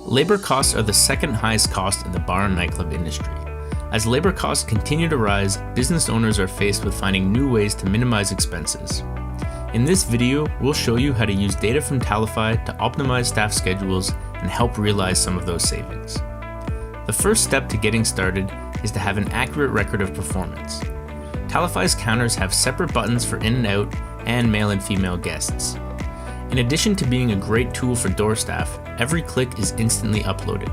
Labor costs are the second highest cost in the bar and nightclub industry. As labor costs continue to rise, business owners are faced with finding new ways to minimize expenses. In this video, we'll show you how to use data from TallyFi to optimize staff schedules and help realize some of those savings. The first step to getting started is to have an accurate record of performance. TallyFi's counters have separate buttons for in and out and male and female guests. In addition to being a great tool for door staff, every click is instantly uploaded.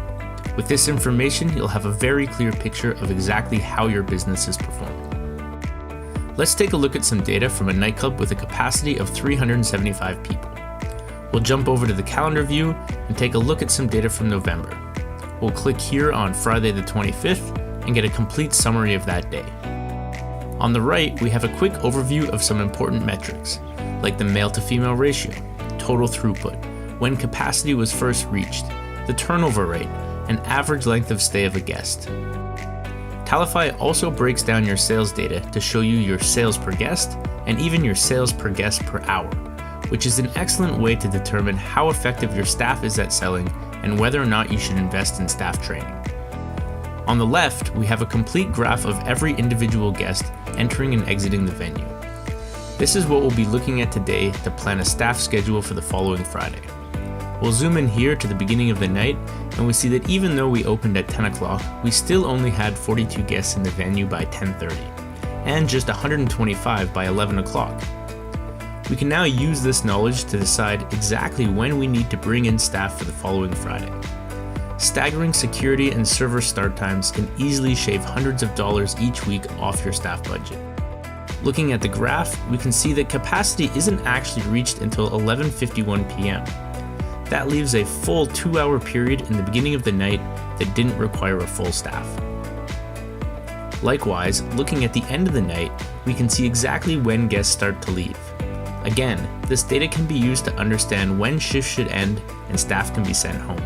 With this information, you'll have a very clear picture of exactly how your business is performing. Let's take a look at some data from a nightclub with a capacity of 375 people. We'll jump over to the calendar view and take a look at some data from November. We'll click here on Friday the 25th and get a complete summary of that day. On the right, we have a quick overview of some important metrics, like the male to female ratio, total throughput, when capacity was first reached, the turnover rate, and average length of stay of a guest. TallyFi also breaks down your sales data to show you your sales per guest and even your sales per guest per hour, which is an excellent way to determine how effective your staff is at selling and whether or not you should invest in staff training. On the left, we have a complete graph of every individual guest entering and exiting the venue. This is what we'll be looking at today to plan a staff schedule for the following Friday. We'll zoom in here to the beginning of the night, and we see that even though we opened at 10 o'clock, we still only had 42 guests in the venue by 10:30, and just 125 by 11 o'clock. We can now use this knowledge to decide exactly when we need to bring in staff for the following Friday. Staggering security and server start times can easily shave hundreds of dollars each week off your staff budget. Looking at the graph, we can see that capacity isn't actually reached until 11:51 p.m. That leaves a full 2-hour period in the beginning of the night that didn't require a full staff. Likewise, looking at the end of the night, we can see exactly when guests start to leave. Again, this data can be used to understand when shifts should end and staff can be sent home.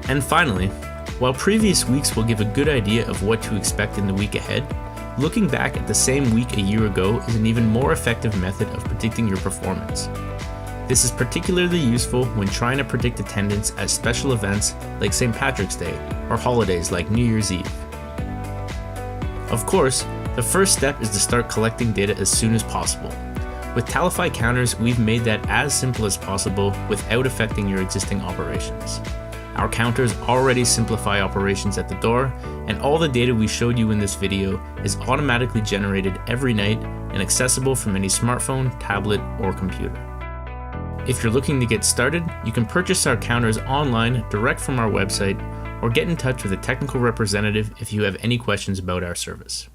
And finally, while previous weeks will give a good idea of what to expect in the week ahead, looking back at the same week a year ago is an even more effective method of predicting your performance. This is particularly useful when trying to predict attendance at special events like St. Patrick's Day or holidays like New Year's Eve. Of course, the first step is to start collecting data as soon as possible. With TallyFi counters, we've made that as simple as possible without affecting your existing operations. Our counters already simplify operations at the door, and all the data we showed you in this video is automatically generated every night and accessible from any smartphone, tablet, or computer. If you're looking to get started, you can purchase our counters online direct from our website or get in touch with a technical representative if you have any questions about our service.